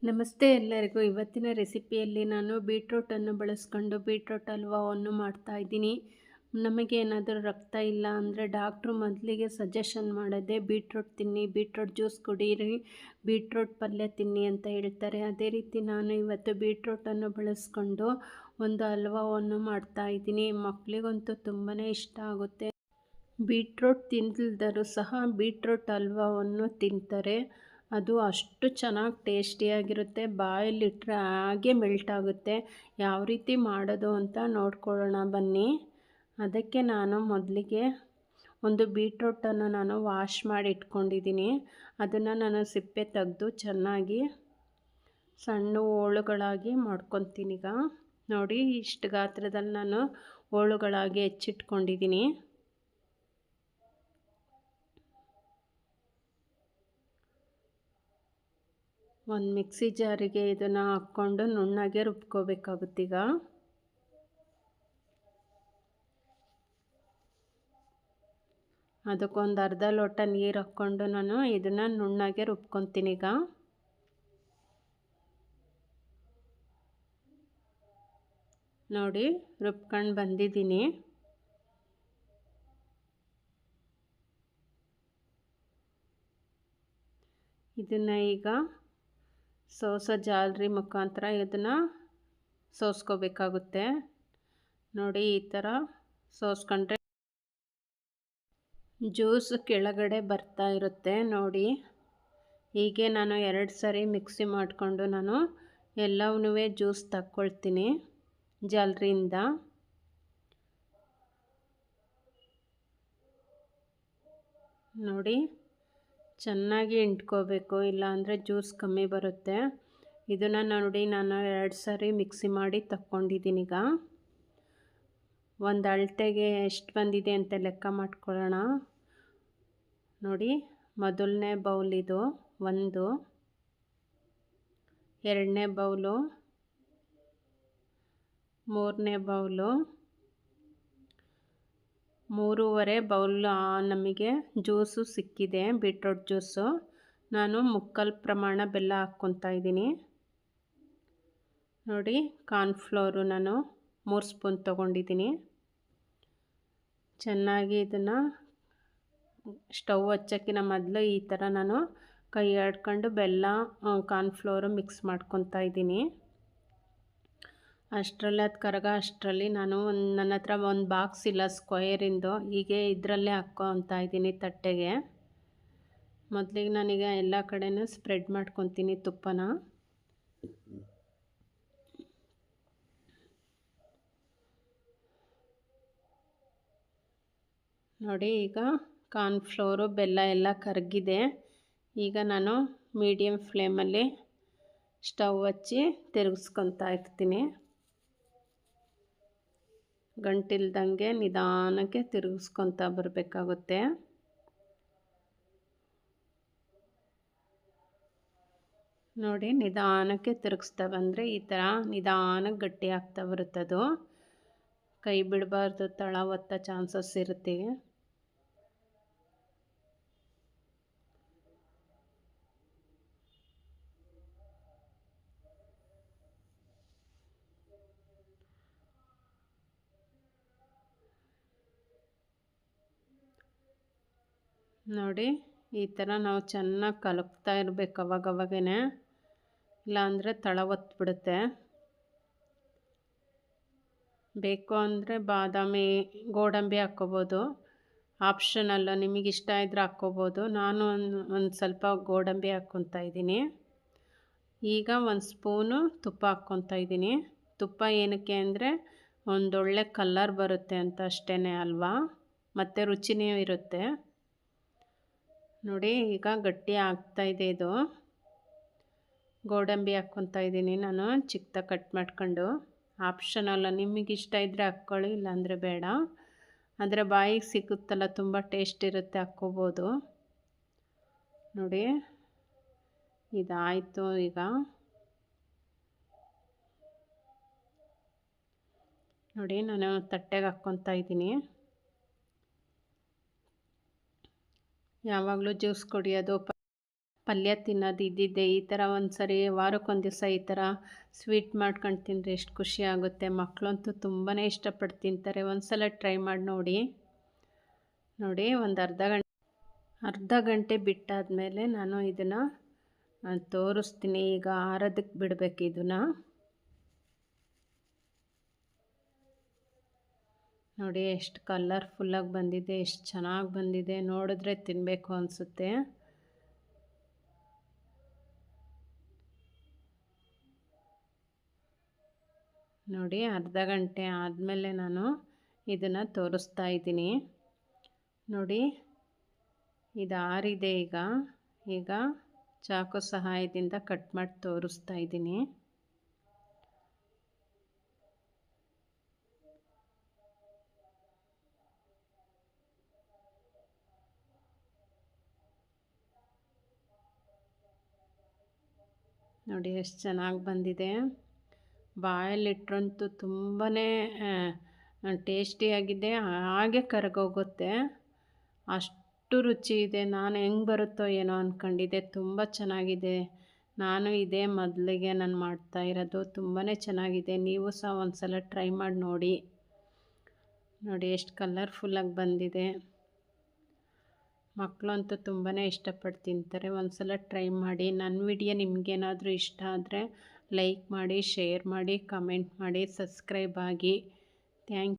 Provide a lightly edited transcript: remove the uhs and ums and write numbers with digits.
ನಮಸ್ತೆ ಎಲ್ಲರಿಗೂ. ಇವತ್ತಿನ ರೆಸಿಪಿಯಲ್ಲಿ ನಾನು ಬೀಟ್ರೂಟನ್ನು ಬಳಸ್ಕೊಂಡು ಬೀಟ್ರೂಟ್ ಹಲ್ವಾವನ್ನು ಮಾಡ್ತಾಯಿದ್ದೀನಿ. ನಮಗೆ ಏನಾದರೂ ರಕ್ತ ಇಲ್ಲ ಅಂದರೆ ಡಾಕ್ಟ್ರು ಮೊದಲಿಗೆ ಸಜೆಷನ್ ಮಾಡೋದೇ ಬೀಟ್ರೂಟ್ ತಿನ್ನಿ, ಬೀಟ್ರೂಟ್ ಜ್ಯೂಸ್ ಕುಡೀರಿ, ಬೀಟ್ರೂಟ್ ಪಲ್ಯ ತಿನ್ನಿ ಅಂತ ಹೇಳ್ತಾರೆ. ಅದೇ ರೀತಿ ನಾನು ಇವತ್ತು ಬೀಟ್ರೂಟನ್ನು ಬಳಸ್ಕೊಂಡು ಒಂದು ಹಲ್ವಾವನ್ನು ಮಾಡ್ತಾಯಿದ್ದೀನಿ. ಮಕ್ಕಳಿಗಂತೂ ತುಂಬಾ ಇಷ್ಟ ಆಗುತ್ತೆ. ಬೀಟ್ರೂಟ್ ತಿನ್ನದಿದ್ದರೂ ಸಹ ಬೀಟ್ರೂಟ್ ಹಲ್ವಾವನ್ನು ತಿಂತಾರೆ. ಅದು ಅಷ್ಟು ಚೆನ್ನಾಗಿ ಟೇಸ್ಟಿಯಾಗಿರುತ್ತೆ. ಬಾಯಲ್ಲಿಟ್ಟರೆ ಹಾಗೆ ಮೆಲ್ಟ್ ಆಗುತ್ತೆ. ಯಾವ ರೀತಿ ಮಾಡೋದು ಅಂತ ನೋಡ್ಕೊಳ್ಳೋಣ ಬನ್ನಿ. ಅದಕ್ಕೆ ನಾನು ಮೊದಲಿಗೆ ಒಂದು ಬೀಟ್ರೂಟನ್ನು ನಾನು ವಾಶ್ ಮಾಡಿ ಇಟ್ಕೊಂಡಿದ್ದೀನಿ. ಅದನ್ನು ನಾನು ಸಿಪ್ಪೆ ತೆಗೆದು ಚೆನ್ನಾಗಿ ಸಣ್ಣ ಹೋಳುಗಳಾಗಿ ಮಾಡ್ಕೊತೀನಿ. ಈಗ ನೋಡಿ, ಇಷ್ಟು ಗಾತ್ರದಲ್ಲಿ ನಾನು ಹೋಳುಗಳಾಗಿ ಹೆಚ್ಚಿಟ್ಕೊಂಡಿದ್ದೀನಿ. ಒಂದು ಮಿಕ್ಸಿ ಜಾರಿಗೆ ಇದನ್ನು ಹಾಕ್ಕೊಂಡು ನುಣ್ಣಗೆ ರುಬ್ಕೋಬೇಕಾಗುತ್ತೀಗ. ಅದಕ್ಕೊಂದು ಅರ್ಧ ಲೋಟ ನೀರು ಹಾಕ್ಕೊಂಡು ನಾನು ಇದನ್ನು ನುಣ್ಣಗೆ ರುಬ್ಕೊತೀನಿ. ಈಗ ನೋಡಿ, ರುಬ್ಕೊಂಡು ಬಂದಿದ್ದೀನಿ. ಇದನ್ನು ಈಗ ಸೋಸೋ ಜಾಲರಿ ಮುಖಾಂತರ ಇದನ್ನು ಸೋಸ್ಕೋಬೇಕಾಗುತ್ತೆ. ನೋಡಿ, ಈ ಥರ ಸೋಸ್ಕೊಂಡ್ರೆ ಜ್ಯೂಸ್ ಕೆಳಗಡೆ ಬರ್ತಾ ಇರುತ್ತೆ. ನೋಡಿ, ಹೀಗೆ ನಾನು 2 ಸರಿ ಮಿಕ್ಸಿ ಮಾಡಿಕೊಂಡು ನಾನು ಎಲ್ಲವನ್ನೂ ಜ್ಯೂಸ್ ತಕ್ಕೊಳ್ತೀನಿ ಜಾಲರಿಯಿಂದ. ನೋಡಿ, ಚೆನ್ನಾಗಿ ಇಂಟ್ಕೋಬೇಕು, ಇಲ್ಲಾಂದರೆ ಜ್ಯೂಸ್ ಕಮ್ಮಿ ಬರುತ್ತೆ. ಇದನ್ನು ನೋಡಿ ನಾನು 2 ಸರಿ ಮಿಕ್ಸಿ ಮಾಡಿ ತಕ್ಕೊಂಡಿದ್ದೀನಿ. ಈಗ ಒಂದು ಅಳತೆಗೆ ಎಷ್ಟು ಬಂದಿದೆ ಅಂತ ಲೆಕ್ಕ ಮಾಡ್ಕೊಳ್ಳೋಣ. ನೋಡಿ, ಮೊದಲನೇ ಬೌಲ್ ಇದು 1, ಎರಡನೇ ಬೌಲು, ಮೂರನೇ ಬೌಲು, 3.5 ಬೌಲ್ ನಮಗೆ ಜ್ಯೂಸು ಸಿಕ್ಕಿದೆ, ಬೀಟ್ರೂಟ್ ಜ್ಯೂಸು. ನಾನು ಮುಕ್ಕಾಲು ಪ್ರಮಾಣ ಬೆಲ್ಲ ಹಾಕ್ಕೊತಾ ಇದ್ದೀನಿ. ನೋಡಿ, ಕಾರ್ನ್ಫ್ಲೋರು ನಾನು 3 ಸ್ಪೂನ್ ತೊಗೊಂಡಿದ್ದೀನಿ. ಚೆನ್ನಾಗಿ ಇದನ್ನು ಸ್ಟವ್ ಹಚ್ಚೋಕ್ಕಿಂತ ಮೊದಲು ಈ ಥರ ನಾನು ಕೈ ಆಡ್ಕೊಂಡು ಬೆಲ್ಲ ಕಾರ್ನ್ಫ್ಲೋರು ಮಿಕ್ಸ್ ಮಾಡ್ಕೊತಾ ಇದ್ದೀನಿ. ಅಷ್ಟರಲ್ಲಿ ಅದು ಕರಗ ಅಷ್ಟರಲ್ಲಿ ನಾನು ನನ್ನ ಹತ್ರ ಒಂದು ಬಾಕ್ಸ್ ಇಲ್ಲ ಸ್ಕ್ವಯರಿಂದು, ಹೀಗೆ ಇದರಲ್ಲೇ ಹಾಕ್ಕೊತಾ ಇದ್ದೀನಿ ತಟ್ಟೆಗೆ. ಮೊದಲಿಗೆ ನಾನೀಗ ಎಲ್ಲ ಕಡೆನೂ ಸ್ಪ್ರೆಡ್ ಮಾಡ್ಕೊತೀನಿ ತುಪ್ಪನ. ನೋಡಿ, ಈಗ ಕಾರ್ನ್ಫ್ಲೋರು ಬೆಲ್ಲ ಎಲ್ಲ ಕರಗಿದೆ. ಈಗ ನಾನು ಮೀಡಿಯಮ್ ಫ್ಲೇಮಲ್ಲಿ ಸ್ಟವ್ ಹಚ್ಚಿ ತಿರುಗಿಸ್ಕೊತಾ ಇರ್ತೀನಿ. ಗಂಟಿಲ್ದಂಗೆ ನಿಧಾನಕ್ಕೆ ತಿರುಗಿಸ್ಕೊತಾ ಬರಬೇಕಾಗುತ್ತೆ. ನೋಡಿ, ನಿಧಾನಕ್ಕೆ ತಿರುಗಿಸ್ತಾ ಬಂದರೆ ಈ ಥರ ನಿಧಾನಕ್ಕೆ ಗಟ್ಟಿ ಆಗ್ತಾ ಬರುತ್ತದು. ಕೈ ಬಿಡಬಾರ್ದು, ತಳ ಒತ್ತೋ ಚಾನ್ಸಸ್ ಇರುತ್ತೆ. ನೋಡಿ, ಈ ಥರ ನಾವು ಚೆನ್ನಾಗಿ ಕಲಕ್ತಾ ಇರಬೇಕು ಅವಾಗವಾಗೇ, ಇಲ್ಲಾಂದರೆ ತಳ ಒತ್ತಿಬಿಡುತ್ತೆ. ಬೇಕು ಅಂದರೆ ಬಾದಾಮಿ ಗೋಡಂಬಿ ಹಾಕ್ಕೋಬೋದು, ಆಪ್ಷನಲ್ಲ, ನಿಮಗಿಷ್ಟ ಇದ್ದರೆ ಹಾಕ್ಕೋಬೋದು. ನಾನು ಒಂದು ಸ್ವಲ್ಪ ಗೋಡಂಬಿ ಹಾಕ್ಕೊತಾ ಇದ್ದೀನಿ. ಈಗ 1 ಸ್ಪೂನು ತುಪ್ಪ ಹಾಕ್ಕೊತಾ ಇದ್ದೀನಿ. ತುಪ್ಪ ಏನಕ್ಕೆ ಅಂದರೆ ಒಂದೊಳ್ಳೆ ಕಲರ್ ಬರುತ್ತೆ ಅಂತ ಅಷ್ಟೇ ಅಲ್ವಾ, ಮತ್ತು ರುಚಿನೂ ಇರುತ್ತೆ. ನೋಡಿ, ಈಗ ಗಟ್ಟಿ ಆಗ್ತಾಯಿದೆ ಇದು. ಗೋಡಂಬಿ ಹಾಕ್ಕೊತಾ ಇದ್ದೀನಿ ನಾನು ಚಿಕ್ಕದಾಗಿ ಕಟ್ ಮಾಡ್ಕೊಂಡು. ಆಪ್ಷನಲ್ಲ, ನಿಮಗಿಷ್ಟ ಇದ್ದರೆ ಹಾಕ್ಕೊಳ್ಳಿ, ಇಲ್ಲಾಂದರೆ ಬೇಡ. ಆದರೆ ಬಾಯಿಗೆ ಸಿಗುತ್ತಲ್ಲ, ತುಂಬ ಟೇಸ್ಟ್ ಇರುತ್ತೆ, ಹಾಕ್ಕೋಬೋದು. ನೋಡಿ, ಇದಾಯಿತು. ಈಗ ನೋಡಿ, ನಾನು ತಟ್ಟೆಗೆ ಹಾಕ್ಕೊತಾ ಇದ್ದೀನಿ. ಯಾವಾಗಲೂ ಜ್ಯೂಸ್ ಕುಡಿಯೋದು ಪಲ್ಯ ತಿನ್ನೋದು ಇದ್ದಿದ್ದೆ. ಈ ಥರ ಒಂದು ಸರಿ ವಾರಕ್ಕೊಂದು ದಿವಸ ಈ ಥರ ಸ್ವೀಟ್ ಮಾಡ್ಕೊಂಡು ತಿಂದರೆ ಎಷ್ಟು ಖುಷಿ ಆಗುತ್ತೆ. ಮಕ್ಕಳಂತೂ ತುಂಬಾ ಇಷ್ಟಪಟ್ಟು ತಿಂತಾರೆ. ಒಂದು ಸಲ ಟ್ರೈ ಮಾಡಿ ನೋಡಿ. ನೋಡಿ, ಒಂದು ಅರ್ಧ ಗಂಟೆ ಬಿಟ್ಟಾದಮೇಲೆ ನಾನು ಇದನ್ನು ತೋರಿಸ್ತೀನಿ. ಈಗ ಆರೋದಕ್ಕೆ ಬಿಡಬೇಕು ಇದನ್ನು. ನೋಡಿ ಎಷ್ಟು ಕಲರ್ಫುಲ್ಲಾಗಿ ಬಂದಿದೆ, ಎಷ್ಟು ಚೆನ್ನಾಗಿ ಬಂದಿದೆ. ನೋಡಿದ್ರೆ ತಿನ್ನಬೇಕು ಅನಿಸುತ್ತೆ. ನೋಡಿ, ಅರ್ಧ ಗಂಟೆ ಆದಮೇಲೆ ನಾನು ಇದನ್ನು ತೋರಿಸ್ತಾ ಇದ್ದೀನಿ. ನೋಡಿ, ಇದು ಆರಿದೆ. ಈಗ ಚಾಕು ಸಹಾಯದಿಂದ ಕಟ್ ಮಾಡಿ ತೋರಿಸ್ತಾ ಇದ್ದೀನಿ. ನೋಡಿ ಎಷ್ಟು ಚೆನ್ನಾಗಿ ಬಂದಿದೆ. ಬಾಯಲ್ಲಿಟ್ರಂತೂ ತುಂಬಾ ಟೇಸ್ಟಿಯಾಗಿದೆ. ಹಾಗೆ ಕರಗೋಗುತ್ತೆ, ಅಷ್ಟು ರುಚಿ ಇದೆ. ನಾನು ಹೆಂಗೆ ಬರುತ್ತೋ ಏನೋ ಅಂದ್ಕೊಂಡಿದ್ದೆ. ತುಂಬ ಚೆನ್ನಾಗಿದೆ. ನಾನು ಇದೇ ಮೊದಲಿಗೆ ನಾನು ಮಾಡ್ತಾ ಇರೋದು. ತುಂಬಾ ಚೆನ್ನಾಗಿದೆ. ನೀವು ಸಹ ಒಂದು ಸಲ ಟ್ರೈ ಮಾಡಿ ನೋಡಿ. ನೋಡಿ ಎಷ್ಟು ಕಲರ್ಫುಲ್ಲಾಗಿ ಬಂದಿದೆ. ಮಕ್ಕಳಂತೂ ತುಂಬಾ ಇಷ್ಟಪಟ್ಟು ತಿಂತಾರೆ. ಒಂದು ಸಲ ಟ್ರೈ ಮಾಡಿ. ನನ್ನ ವಿಡಿಯೋ ನಿಮಗೇನಾದರೂ ಇಷ್ಟ ಆದರೆ ಲೈಕ್ ಮಾಡಿ, ಶೇರ್ ಮಾಡಿ, ಕಮೆಂಟ್ ಮಾಡಿ, ಸಬ್ಸ್ಕ್ರೈಬ್ ಆಗಿ. ಥ್ಯಾಂಕ್